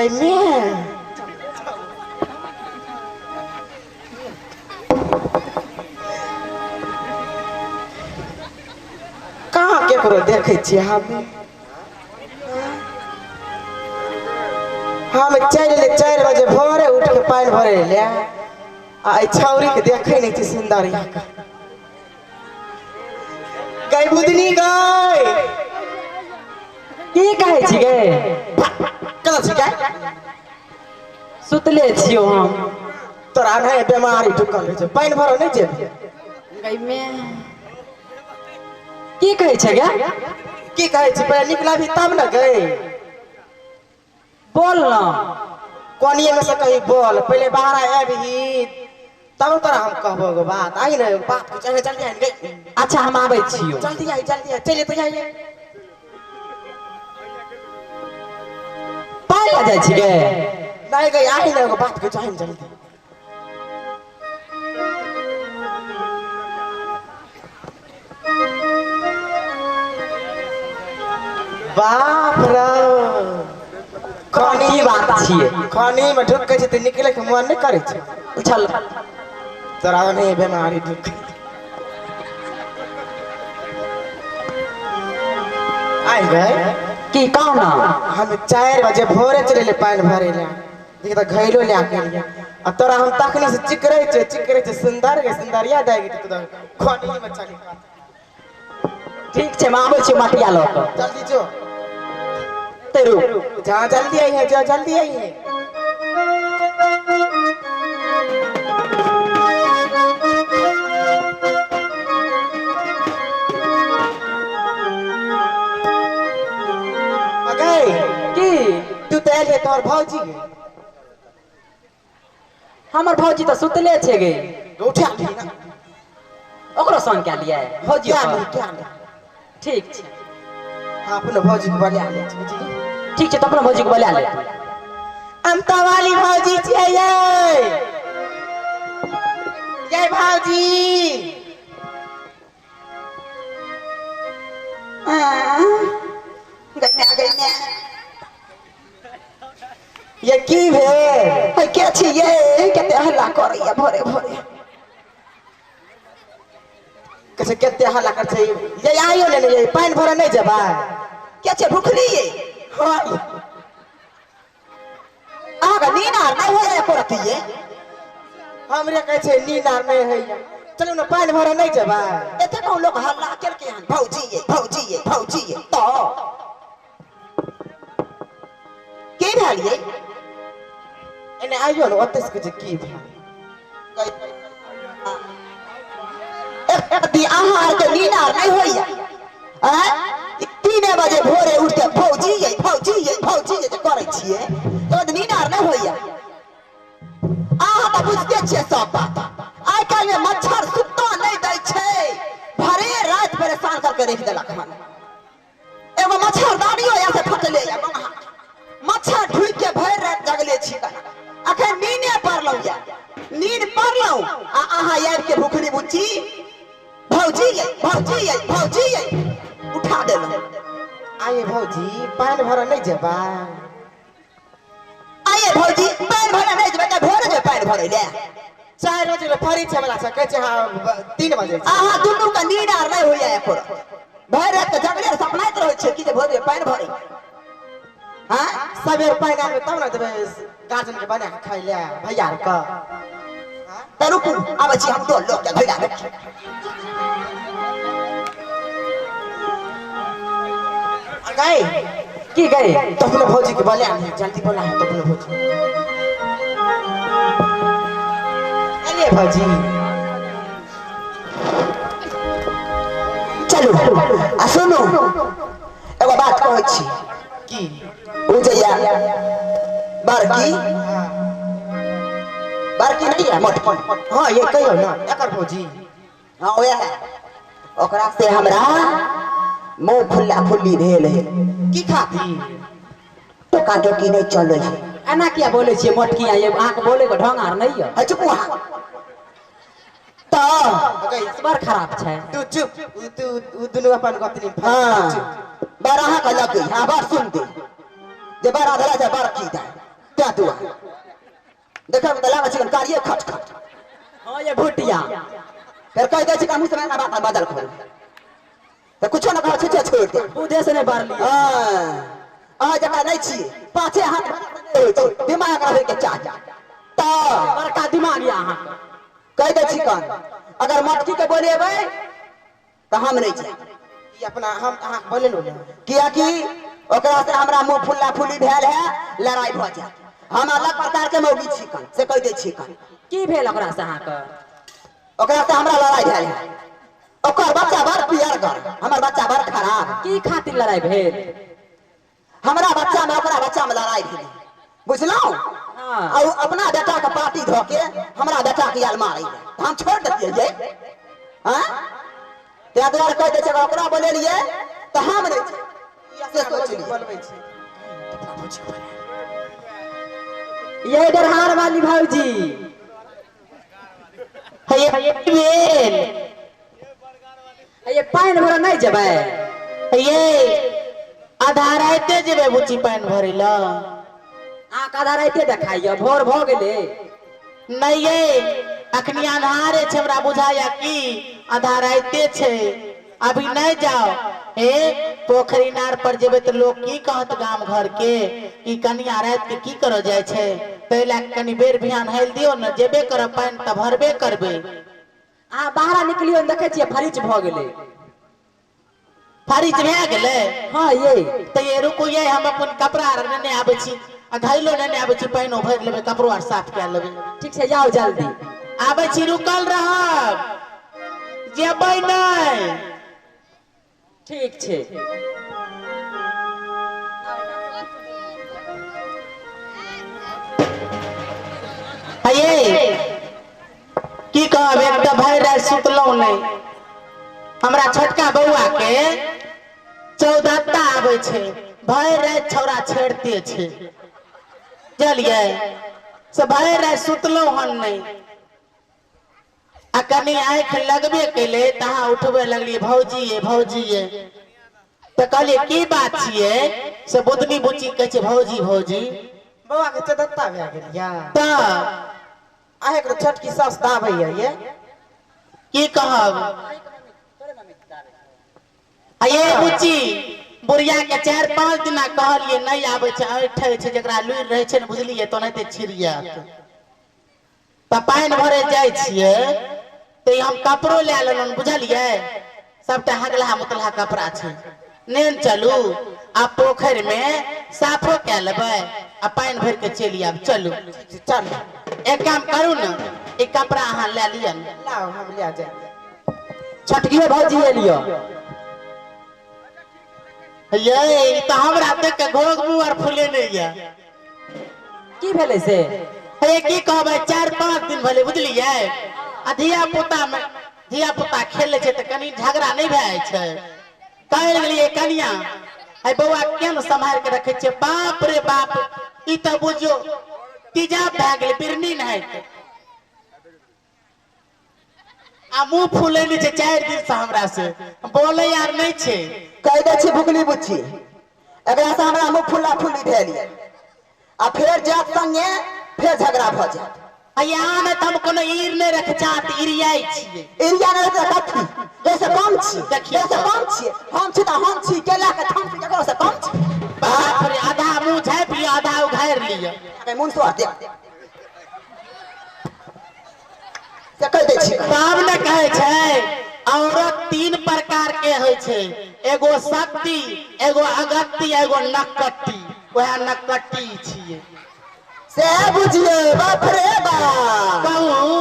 गई मैं कहाँ केकरो देखे छी हम चल 4 बजे भोरे उठ के पानी भरे ले आ छौरी के देखे नहीं छी सुंदर गई बुदनी गई की कहै छी गे कल छी गई सुतले छियो हम तोरा नहीं बीमारी ढुकल छै पानी भरो नहीं जेबी गई मैं की कहै छै गे की कहै छी पहले निकलाबी तब न गई बोल ना कोनिए में से कहीं बोल पहले बाहर आबी तब तोरा हम कहबो गो बात आई न बात चले जल्दी आई गई अच्छा हम आबै छियो जल्दी आई चले तो जाइए पाई आ जाय छी गे नहीं गई आई न बात के चाहिए जल्दी बाप रे की बात छिए खानी में ढुक के त निकले के मन नहीं करे छै चल तोरा नहीं बीमारी ढुक आई गए की कहो ना हम 4 बजे भोरे चले पानी भरे ले देख त घैलो ले आके आ तोरा हम तखनी से चिकरे छे सुंदर के सुंदरिया दाई के तो खानी में चली ठीक छे मैं आबै छी मटिया ल के जल्दी जो तेरू जहाँ जल्दी आई है जो जल्दी आई है की तू तो आयल है तोहर भौजी गे हमर भौजी तो सुतले छे गे उठा ली ना ओकरो संग के लिए भौजी क्या ले ठीक छे हाँ अपने भौजी को बुला ले बुझली ठीक छे तो अपना भौजी को बुला ले अमता वाली भौजी छे ये भौजी ये की भे के छी ये केते हल्ला करैया भोरे भोरे कैसे केते हल्ला कर छै ये आइयो ले ये पानी भरे नहीं जेबा के छे भूखली ये हां आगा नीना नहीं होय करत ये हमरे कहै छै नीना नहीं है चलो ना पानी भरे नहीं जेबा एते को लोग हल्ला करके हन भौजी ये तो के भेलिए एने आइयो न ओतस के की भे दी आहार के नीना नहीं होइया 3 बजे भोरे उठ के भौजी ये करे छिए तो नीना नहीं होइया आहा तो बुझते छिए सब बात आइ काल में मच्छर सुत्ता नहीं दै छै भरे रात परेशान करके रख देलक हन एगो मच्छरदानियो ऐसे फटले या मच्छर ढुक के भर रात जगले छी अखन नीने पड़लौ या नींद पड़लौ आ आहा आबि के भूखली बुच्ची भौजी ये उठा देलौ आइए भौजी पानी भरे नहीं जेबा आइए भौजी पानी भरे नहीं जेबा भोरे जे पानी भरे ले 4 बजे परीक्षा वाला से कहै छै हां 3 बजे आहा दुनू का नींद आर नहीं होइया एको भर रात जगले सपनाइत रहै छै कि जे भोरे पानी भरे हां सवेर पानी आबे तब ना देबे गार्जन के बना के खाइ ले भैया का त रुकू आबै छी हम तो लोग के भैया गए की गए तो अपने भौजी के बोले जल्दी बोला है तो अपने भौजी अरे भौजी चलो आ सुनो एगो बात कहै छी की ओ जइया बड़की नहीं है मोट हां ये कहियो ना एकर भौजी हां ओया है ओकरा से हमरा मुंह फुल्ला फुल्ली भेल है की खाती तो काटो की नहीं चले है एना किया बोले छिए मोटकिया ये आंख बोले को ढंग आर नहीं है चुप वहां तो बड़ खराब छै तू चुप तू दुनु अपन गतनी हां बड़ा का लगे हां बात सुन दे जे बड़ा धरा जा बड़ की दे क्या दुआ देखा में लागा चिकन कारिए खट खट हां ये भुटिया फिर कह दे चिकन मुंह से ना बात बदल खोल तो कुछ ना कह छे छोड़ दे बुद्धे से नहीं बार लिया आ जका नहीं छी पाछे हाथ दिमाग रहे के चाह तो बड़का दिमाग यहाँ कह दे चिकन अगर मटकी के बोलेबै तो हम नहीं जाए ई अपना हम अहाँ बोले लो किया कि ओकरा से हमरा मुंह फुल्ला फुली भेल है लड़ाई भ जाए हम अलग प्रकार के मौगी चिकन से कह दे चिकन की भेल ओकरा से अहाँके ओकरा से हमरा लड़ाई भेल है ओकर बच्चा बड़ पियर कर हमर बच्चा बड़ खराब की खातिर लड़ाई भेल हमरा बच्चा में ओकरा बच्चा में लड़ाई भेल बुझलौ हाँ और अपना बेटा के पार्टी धो के हमरा बेटा के यार मारे हम छोड़ देतिए ये हां त्या द्वारा कह दे छै ओकरा बोले लिए तो हम नहीं से सोच लिए बोलबै छी ये डरहार वाली भौजी ये भेल ये पानी भर नहीं जबै ये आधा राते जेबे बुची पानी भरे ला आ कदा राते देखाइयो भोर भ गेले नहीं ये अखनी अन्हारे छै हमरा बुझाया कि आधा राते छै अभी नहीं जाओ ए पोखरी नार पर जेबे तो लोग की कहत गांव घर के कि कनिया रात के की करो जाय छै तैला कनी बेर बिहान हेल दियो न जेबे कर पानी त भरबे करबे आ बाहर निकलियो देखे छियै फरिच भ गेले फारिज भए गेले हां ये त ये रुको ये हम अपन कपड़ा आर नेने आबै छी आ धैलो नेने आबै छी पानी भर लेबे कपड़ो आर साफ कर लेबे ठीक से जाओ जल्दी आबै छी रुकल रहब जेबै नहीं ठीक छे ये की कहब एक त भर रात सुतलौ नहीं हमरा छोटका बउआ के चौदत्ता आबै छै भर रात छौरा छेड़ते छै चलिए से भर रात सुतलौ हन नहीं आ कनी आँख लगबे कैले तहाँ उठबे लगलिए भौजी ये तो कहलिए की बात छिए से बुदनी बुची कहे छै भौजी बउआ के चौदत्ता भए गेल या त अहे के छोटकी सास दाबै ये की कहब ये बुची बुढ़िया के 4-5 दिना कहलिए नहीं आबै छै ऐठै छै जकरा लुइर रहै छै न बुझलिए तो नहीं छिड़िया त पानी भरे जाय छिए तो हम कपड़ो ले लेलन बुझलिए सबटा हगला मुतला कपड़ा छै नेन चलू आ पोखर में साफो के लेबै आ पानी भर के चली आब चलू चल एक काम करू न ई कपड़ा अहाँ ले लियन लाओ हम ले जाए छटकियो भौजी ले लियो ये तो हमरा देख के घोग मुंह और फुले नहीं है की भेले से हे की कहबै 4-5 दिन भले बुझलिए आ धिया पुता खेले छै त कनी झगड़ा नहीं भए छै कहल गेलिए कनिया आई बउआ केन संभाल के रखे छै बाप रे बाप ई त बुझो तेजाब भए गेल बिरनी नहीं है आ मुंह फूले नहीं छै 4 दिन से हमरा से बोले यार नहीं छै कह दे छी भुकली बुच्ची एकरा से हमरा मुंह फुल्ला फुल्ली भेल आ फिर जात संगे फिर झगड़ा भ जात यहाँ में हम कोनो ईर नहीं रख चाहत इरियाई छिए एरिया ने रहते कथी जैसे कम छी जैसे कम छी हम छी त हम छी केला के थम छी ककरो से कम छी बाप रे आधा मुंह झाँप लियो आधा उघार लियो के मुंह सुआ दे से कह दे छी तब ने कहे छै औरत 3 प्रकार के होय छै एगो शक्ति एगो अगत्ती एगो नकट्टी वह नकट्टी छिए से बुझिए बाप रे बाप कहू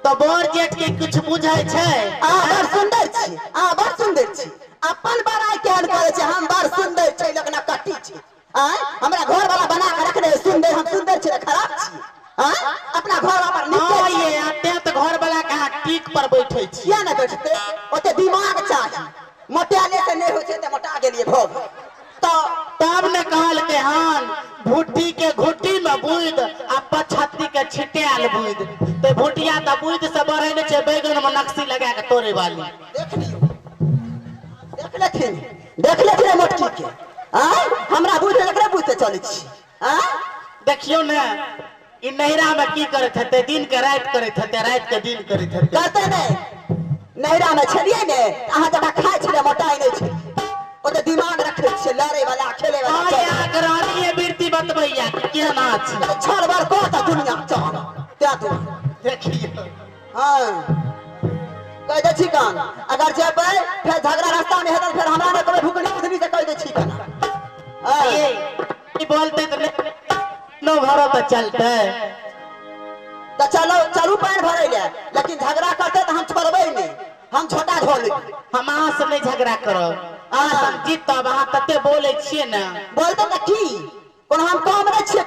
तो बोर जेठ के कुछ बुझै छै आ बड़ सुंदर छी बड़ सुंदर छी अपन बड़ाई केहन करे छै हम बड़ सुंदर छै लेकिन कट्टी छी हमरा घर वाला बना के रखने सुंदर हम सुंदर छी खराब छी अपना घर पर हां ये आते तो घर वाला कहा टीक पर बैठे छी किया ना बैठते ओते दिमाग चाहिए मोटाले से नहीं होय छै त मोटा गेलिए भोग तो तब ने कहल के हन भुट्टी के घुट्टी में बूद आ पछत्ती के छिटेल बूद तो भुटिया त बूद से बढ़े ने छै बैगन में नक्सी लगा के तोड़े वाली देख लेथिन मोटकी के हमरा बुझ एकरा बुझ चलै छी देखियो ना इ नहिरा में की करत हते, दिन के रात करत हते, रात के दिन करत हते। करते नहीं नैरा में छलिए ने अहाँ जब खाए छले मोटाई नहीं छे ओते दिमाग रखे छे लड़े वाला खेले वाला आया करानी बिरती बतबैया के ना छी छल बार को त दुनिया चल त्या तू देखियो। हां कह दे छी कान अगर जेबै फिर झगड़ा रास्ता में हेतै फिर हमरा ने कोई भूखनी उधनी से कह दे छी कान हां ये बोलते तो नो घरो तो चलते तो चलो चलू पैर भरे ले लेकिन झगड़ा करते तो हम छोड़बै नहीं हम छोटा ढोल हम अहाँ से नहीं झगड़ा करो हम जीत तब अहाँ तते बोले छिए ना बोलते त की कोन हम काम नहीं छिए